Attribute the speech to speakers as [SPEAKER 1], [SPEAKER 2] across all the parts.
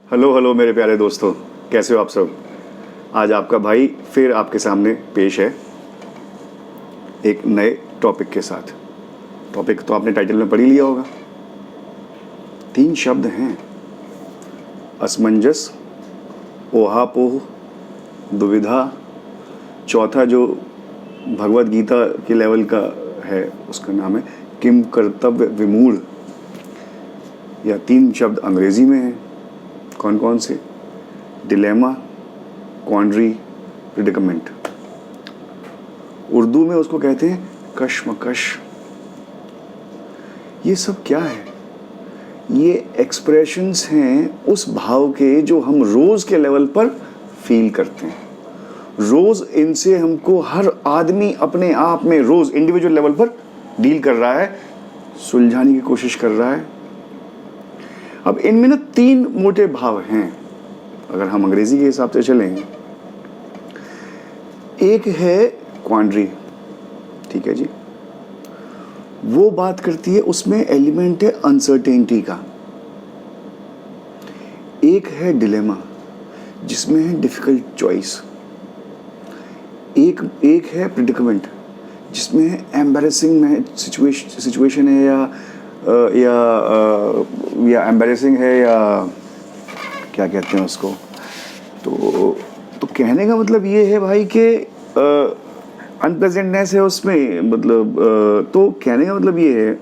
[SPEAKER 1] Hello hello मेरे प्यारे दोस्तों, कैसे हो आप सब। आज आपका भाई फिर आपके सामने पेश है एक नए टॉपिक के साथ। टॉपिक तो आपने टाइटल में पढ़ ही लिया होगा। 3 शब्द हैं: असमंजस, ओहापोह, दुविधा। चौथा जो भगवत गीता के लेवल का है उसका नाम है किम कर्तव्य विमूढ़। या 3 शब्द अंग्रेजी में हैं। कौन कौन से? डिलेमा, क्वांड्री, प्रिडिकमेंट। उर्दू में उसको कहते हैं कश्मकश। ये सब क्या है? ये एक्सप्रेशंस हैं उस भाव के जो हम रोज के लेवल पर फील करते हैं। रोज इनसे हमको हर आदमी अपने आप में रोज इंडिविजुअल लेवल पर डील कर रहा है, सुलझाने की कोशिश कर रहा है। अब इनमें ना 3 मोटे भाव हैं अगर हम अंग्रेजी के हिसाब से चलें। एक है क्वांड्री, ठीक है जी, वो बात करती है, उसमें एलिमेंट है अनसर्टेनिटी का। एक है डिलेमा जिसमें है डिफिकल्ट चॉइस। एक है प्रिडिकमेंट जिसमें है एम्बैरेसिंग सिचुएशन है या एम्बैरेसिंग है या क्या कहते हैं उसको। तो कहने का मतलब ये है भाई कि अनप्लेजेंटनेस है उसमें, मतलब तो कहने का मतलब ये है,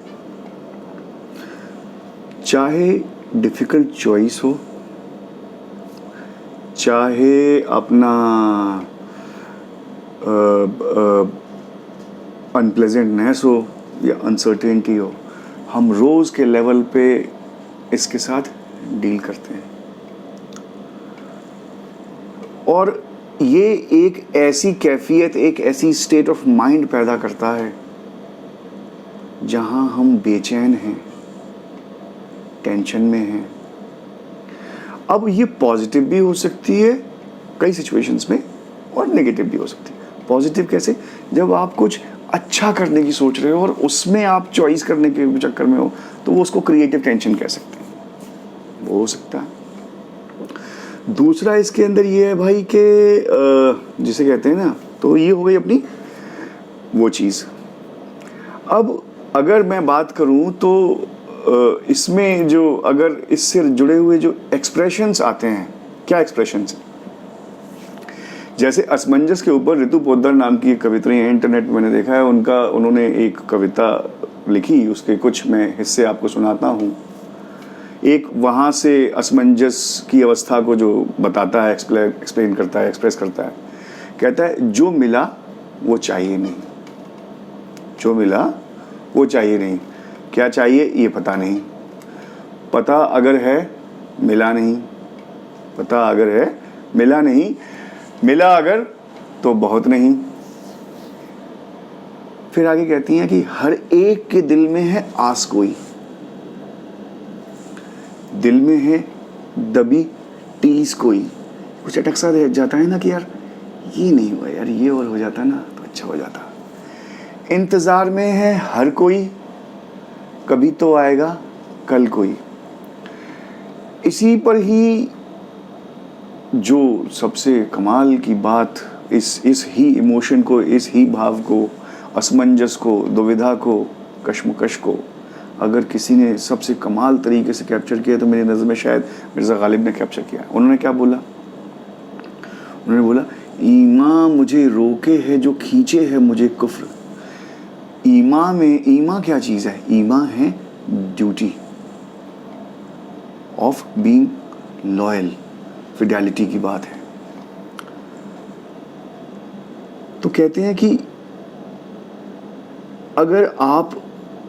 [SPEAKER 1] चाहे डिफिकल्ट चॉइस हो, चाहे अपना अनप्लेजेंटनेस हो या अनसर्टेनिटी हो, हम रोज के लेवल पे इसके साथ डील करते हैं। और ये एक ऐसी कैफियत, एक ऐसी स्टेट ऑफ माइंड पैदा करता है जहां हम बेचैन हैं, टेंशन में हैं। अब ये पॉजिटिव भी हो सकती है कई सिचुएशंस में और नेगेटिव भी हो सकती है। पॉजिटिव कैसे? जब आप कुछ अच्छा करने की सोच रहे हो और उसमें आप चॉइस करने के चक्कर में हो तो वो उसको क्रिएटिव टेंशन कह सकते हैं, वो हो सकता है। दूसरा इसके अंदर ये है भाई कि जिसे कहते हैं ना, तो ये हो गई अपनी वो चीज़। अब अगर मैं बात करूं तो इसमें जो अगर इससे जुड़े हुए जो एक्सप्रेशंस आते हैं, क्या एक्सप्रेशंस हैं? जैसे असमंजस के ऊपर ऋतु पोद्दार नाम की एक कवित्री है, इंटरनेट मैंने देखा है उन्होंने एक कविता लिखी, उसके कुछ मैं हिस्से आपको सुनाता हूँ। एक वहाँ से असमंजस की अवस्था को जो बताता है, एक्सप्लेन करता है, एक्सप्रेस करता है। कहता है, जो मिला वो चाहिए नहीं, जो मिला वो चाहिए नहीं। क्या चाहिए ये पता नहीं, पता अगर है मिला नहीं, पता अगर है मिला नहीं, मिला अगर तो बहुत नहीं। फिर आगे कहती हैं कि हर एक के दिल में है आस कोई, दिल में है दबी टीस कोई। कुछ अटक सा जाता है ना कि यार ये नहीं हुआ, यार ये और हो जाता ना तो अच्छा हो जाता। इंतजार में है हर कोई, कभी तो आएगा कल कोई। इसी पर ही जो सबसे कमाल की बात, इस ही इमोशन को, इस ही भाव को, असमंजस को, दुविधा को, कश्मकश को अगर किसी ने सबसे कमाल तरीके से कैप्चर किया तो मेरी नज़र में शायद मिर्ज़ा गालिब ने कैप्चर किया। उन्होंने क्या बोला? उन्होंने बोला, ईमा मुझे रोके है जो खींचे है मुझे कुफ्र। ईमा में, ईमा क्या चीज़ है? ईमा है duty of being loyal, Fidelity की बात है। तो कहते हैं कि अगर आप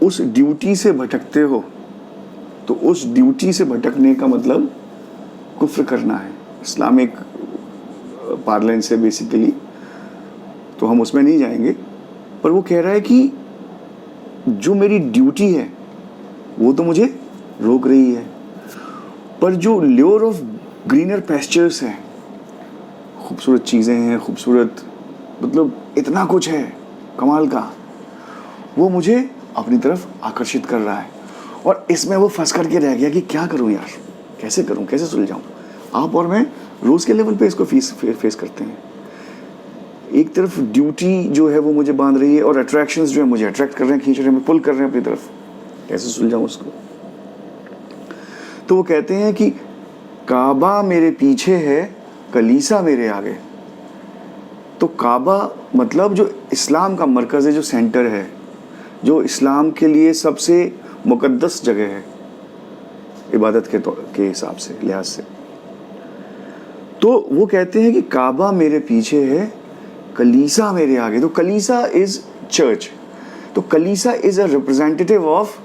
[SPEAKER 1] उस ड्यूटी से भटकते हो तो उस ड्यूटी से भटकने का मतलब कुफ्र करना है, इस्लामिक पार्लेंस से बेसिकली, तो हम उसमें नहीं जाएंगे। पर वो कह रहा है कि जो मेरी ड्यूटी है वो तो मुझे रोक रही है, पर जो ल्योर ऑफ ग्रीनर पेस्चर्स हैं, खूबसूरत चीज़ें हैं, खूबसूरत मतलब इतना कुछ है कमाल का, वो मुझे अपनी तरफ आकर्षित कर रहा है। और इसमें वो फंस करके रह गया कि क्या करूं यार, कैसे करूं, कैसे सुलझाऊं। आप और मैं रोज़ के लेवल पे इसको फेस करते हैं। एक तरफ ड्यूटी जो है वो मुझे बांध रही है और अट्रैक्शंस जो है मुझे अट्रैक्ट कर रहे हैं, खींच रहे हैं, पुल कर रहे हैं अपनी तरफ। कैसे सुलझाऊं उसको? तो वो कहते हैं कि काबा मेरे पीछे है, कलीसा मेरे आगे। तो काबा मतलब जो इस्लाम का मरकज़ है, जो सेंटर है, जो इस्लाम के लिए सबसे मुक़द्दस जगह है इबादत के हिसाब से, लिहाज से। तो वो कहते हैं कि काबा मेरे पीछे है, कलीसा मेरे आगे। तो कलीसा इज चर्च। तो कलीसा is a representative of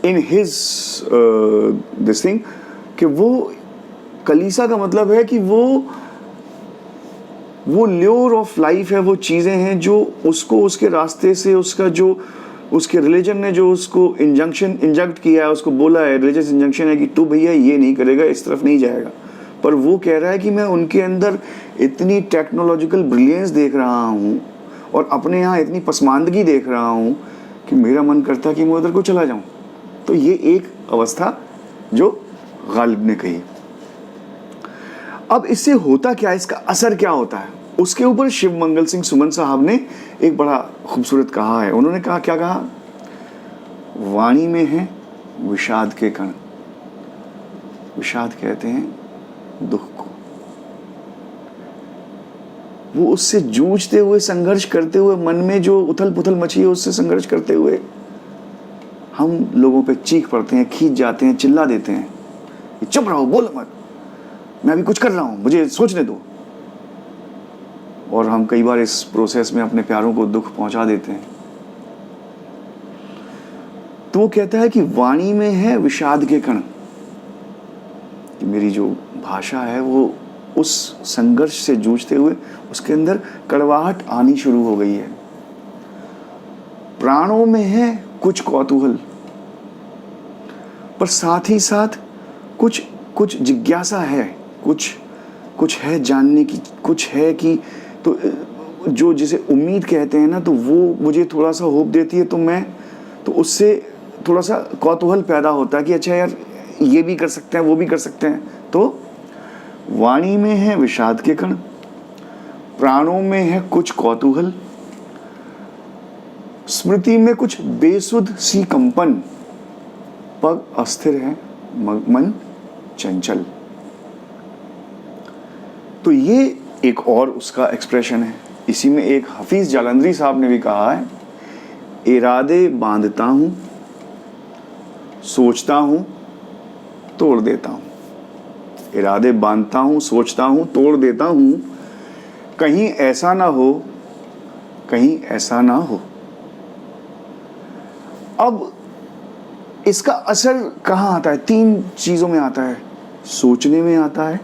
[SPEAKER 1] in his this thing, कि वो कलीसा का मतलब है कि वो ल्योर ऑफ लाइफ है, वो चीज़ें हैं जो उसको उसके रास्ते से, उसका जो उसके रिलीजन ने जो उसको इंजंक्ट किया है, उसको बोला है, रिलीजियस इंजंक्शन है कि तू भैया ये नहीं करेगा, इस तरफ नहीं जाएगा। पर वो कह रहा है कि मैं उनके अंदर इतनी टेक्नोलॉजिकल ब्रिलियंस देख रहा हूँ और अपने यहाँ इतनी पसमानदगी देख रहा हूँ कि मेरा मन करता है कि मैं उधर को चला जाऊँ। तो ये एक अवस्था जो गालिब ने कही। अब इससे होता क्या, इसका असर क्या होता है, उसके ऊपर शिव मंगल सिंह सुमन साहब ने एक बड़ा खूबसूरत कहा है। उन्होंने कहा, क्या कहा? वाणी में है विषाद के कण। विषाद कहते हैं दुख को। वो उससे जूझते हुए, संघर्ष करते हुए, मन में जो उथल पुथल मची है उससे संघर्ष करते हुए हम लोगों पे चीख पड़ते हैं, खींच जाते हैं, चिल्ला देते हैं, चुप रहो, बोलो मत, मैं अभी कुछ कर रहा हूं, मुझे सोचने दो। और हम कई बार इस प्रोसेस में अपने प्यारों को दुख पहुंचा देते हैं। तो वो कहता है कि वाणी में है विषाद के कण, कि मेरी जो भाषा है वो उस संघर्ष से जूझते हुए उसके अंदर कड़वाहट आनी शुरू हो गई है। प्राणों में है कुछ कौतूहल, पर साथ ही साथ कुछ जिज्ञासा है, कुछ है जानने की, कुछ है कि तो जो जिसे उम्मीद कहते हैं ना, तो वो मुझे थोड़ा सा होप देती है। तो उससे थोड़ा सा कौतूहल पैदा होता है कि अच्छा यार, ये भी कर सकते हैं, वो भी कर सकते हैं। तो वाणी में है विषाद के कण, प्राणों में है कुछ कौतूहल, स्मृति में कुछ बेसुध सी कंपन, पग अस्थिर है, मन चंचल। तो ये एक और उसका एक्सप्रेशन है। इसी में एक हफीज जालंधरी साहब ने भी कहा है, इरादे बांधता हूं, सोचता हूं, तोड़ देता हूं। इरादे बांधता हूं, सोचता हूं, तोड़ देता हूं, कहीं ऐसा ना हो, कहीं ऐसा ना हो। अब इसका असर कहाँ आता है? 3 चीजों में आता है। सोचने में आता है,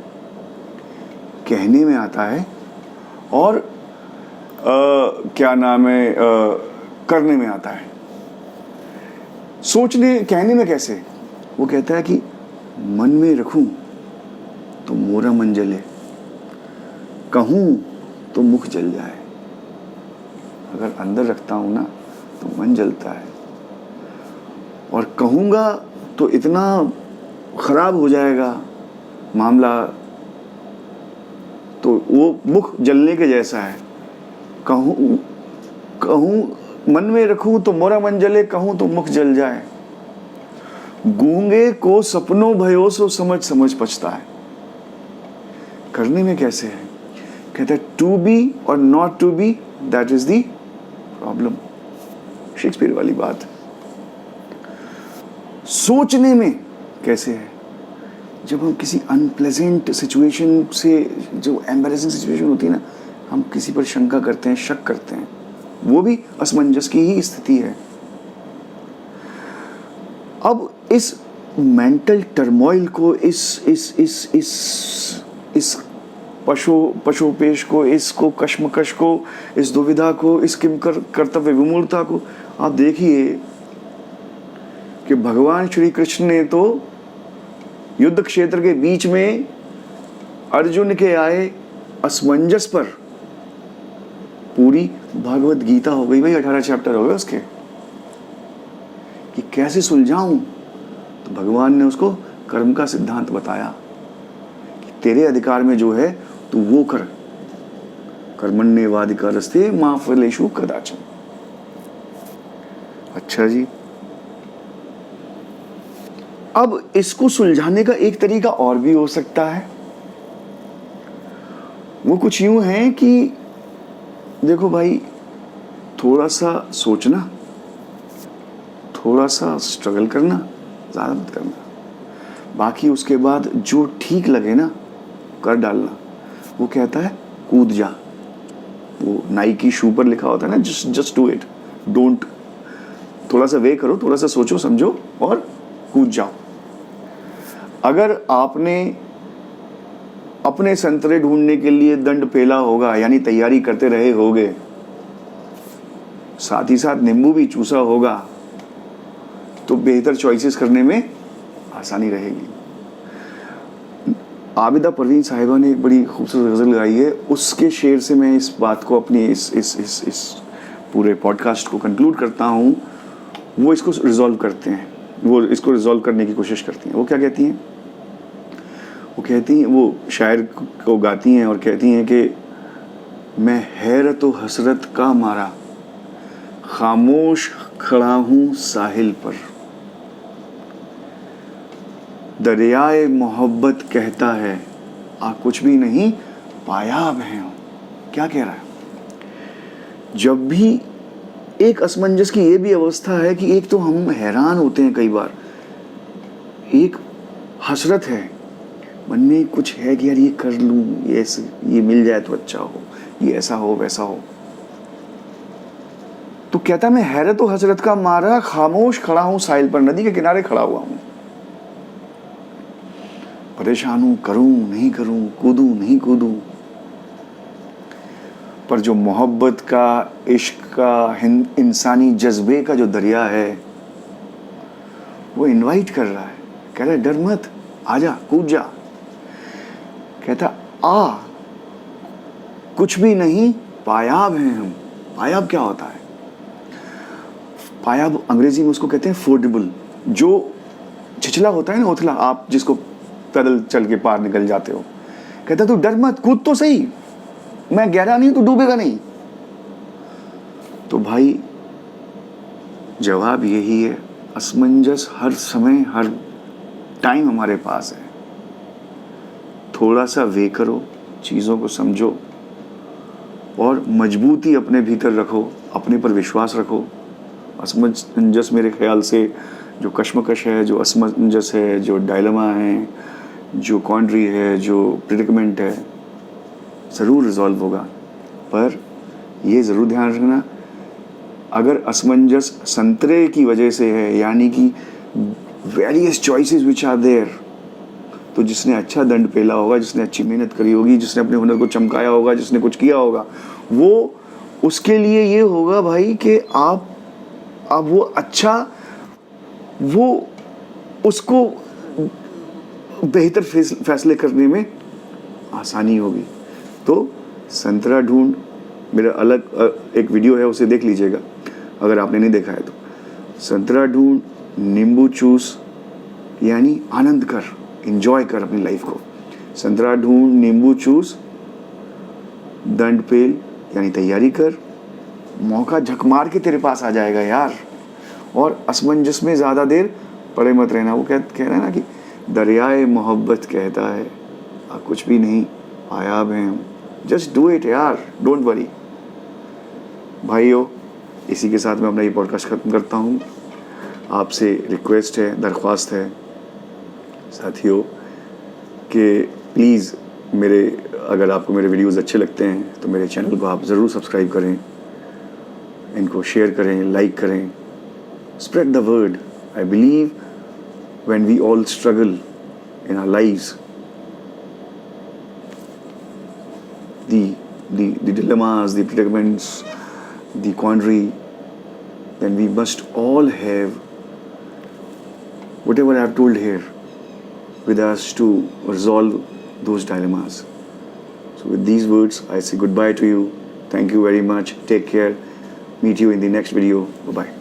[SPEAKER 1] कहने में आता है, और करने में आता है। सोचने कहने में कैसे? वो कहता है कि मन में रखूं तो मोरा मन जले, कहूं तो मुख जल जाए। अगर अंदर रखता हूं ना तो मन जलता है, और कहूंगा तो इतना खराब हो जाएगा मामला, तो वो मुख जलने के जैसा है। कहूं मन में रखूं तो मोरा मन जले, कहूं तो मुख जल जाए। गूंगे को सपनों भयो सो समझ पछता है। करने में कैसे है? कहता है टू बी और not to be, that is the problem. Shakespeare वाली बात। सोचने में कैसे है? जब हम किसी अनप्लेजेंट सिचुएशन से, जो एम्बैरेसिंग सिचुएशन होती है ना, हम किसी पर शंका करते हैं, शक करते हैं, वो भी असमंजस की ही स्थिति है। अब इस मेंटल टर्मोइल को, इस पशुपेश को, इसको कश्मकश को, इस दुविधा को, इस किंकर कर्तव्य विमूढ़ता को आप देखिए कि भगवान श्री कृष्ण ने तो युद्ध क्षेत्र के बीच में अर्जुन के आए असमंजस पर पूरी भागवत गीता हो गई भाई, 18 चैप्टर हो गए उसके, कि कैसे सुलझाऊं। तो भगवान ने उसको कर्म का सिद्धांत बताया कि तेरे अधिकार में जो है तू वो कर, कर्मण्येवाधिकारस्ते मा फलेषु कदाचन। अच्छा जी, अब इसको सुलझाने का एक तरीका और भी हो सकता है। वो कुछ यूं है कि देखो भाई, थोड़ा सा सोचना, थोड़ा सा स्ट्रगल करना, ज़्यादा मत करना, बाकी उसके बाद जो ठीक लगे ना कर डालना। वो कहता है कूद जा, वो नाइकी शू पर लिखा होता है ना, जस्ट डू इट, डोंट, थोड़ा सा वे करो, थोड़ा सा सोचो समझो और कूद जाओ। अगर आपने अपने संतरे ढूंढने के लिए दंड पेला होगा, यानी तैयारी करते रहे होगे, साथ ही साथ नींबू भी चूसा होगा, तो बेहतर चॉइसेस करने में आसानी रहेगी। आबिदा परवीन साहिबा ने एक बड़ी खूबसूरत गज़ल गाई है, उसके शेर से मैं इस बात को अपनी इस पूरे पॉडकास्ट को कंक्लूड करता हूँ। वो इसको रिजॉल्व करते हैं, वो इसको रिजॉल्व करने की कोशिश करती हैं। वो क्या कहती हैं? वो कहती हैं, वो शायर को गाती हैं और कहती हैं कि मैं हैरत व हसरत का मारा खामोश खड़ा हूँ साहिल पर, दरियाए मोहब्बत कहता है आ कुछ भी नहीं पाया अब है। क्या कह रहा है? जब भी एक असमंजस की ये भी अवस्था है कि एक तो हम हैरान होते हैं कई बार, एक हसरत है मन में, कुछ है कि यार ये कर लूँ, ये मिल जाए तो अच्छा हो, ये ऐसा हो वैसा हो। तो कहता मैं हैरत व हसरत का मारा खामोश खड़ा हूँ साहिल पर, नदी के किनारे खड़ा हुआ हूँ, परेशान हूँ, करूँ नहीं करूँ, कूदूँ नहीं कूदूँ। पर जो मोहब्बत का, इश्क का, इंसानी जज्बे का जो दरिया है, वो इनवाइट कर रहा है, कह रहा है डर मत, आजा कूद जा। कहता आ कुछ भी नहीं पायाब हैं हम। पायाब क्या होता है? पायाब अंग्रेजी में उसको कहते हैं फोर्डेबल, जो छिछला होता है ना, उथला, आप जिसको पैदल चल के पार निकल जाते हो। कहता तू डर मत, कूद तो सही, मैं गहरा नहीं, तू डूबेगा नहीं। तो भाई जवाब यही है, असमंजस हर समय हर टाइम हमारे पास है। थोड़ा सा वे करो, चीज़ों को समझो और मजबूती अपने भीतर रखो, अपने पर विश्वास रखो। असमंजस मेरे ख्याल से जो कश्मकश है, जो असमंजस है, जो डायलेमा है, जो कॉन्ट्री है, जो प्रेडिकमेंट है, ज़रूर रिजॉल्व होगा। पर ये ज़रूर ध्यान रखना, अगर असमंजस संतरे की वजह से है, यानी कि various choices which are there, तो जिसने अच्छा दंड पेला होगा, जिसने अच्छी मेहनत करी होगी, जिसने अपने हुनर को चमकाया होगा, जिसने कुछ किया होगा, वो उसके लिए ये होगा भाई कि आप वो अच्छा, वो उसको बेहतर फैसले करने में आसानी होगी। तो संतरा ढूंढ, मेरा अलग एक वीडियो है, उसे देख लीजिएगा अगर आपने नहीं देखा है तो। संतरा ढूंढ, नींबू चूस, यानी आनंद कर, एंजॉय कर अपनी लाइफ को। संतरा ढूंढ, नींबू चूस, दंड पेल, यानी तैयारी कर, मौका झक मार के तेरे पास आ जाएगा यार। और असमंजस में ज़्यादा देर पड़े मत रहना। वो कह रहा है ना कि दरियाए मोहब्बत कहता है कुछ भी नहीं पायाब हैं हम, जस्ट डू इट यार, डोंट वरी। भाइयों, इसी के साथ मैं अपना ये पॉडकास्ट ख़त्म करता हूँ। आपसे रिक्वेस्ट है, दरख्वास्त है साथियों कि प्लीज़ अगर आपको मेरे वीडियोज़ अच्छे लगते हैं तो मेरे चैनल को आप ज़रूर सब्सक्राइब करें, इनको शेयर करें, लाइक करें, spread the word. I believe when we all struggle in our lives, the dilemmas, the predicaments, the quandary, then we must all have whatever I have told here with us to resolve those dilemmas. So with these words, I say goodbye to you. Thank you very much. Take care. Meet you in the next video. Bye-bye.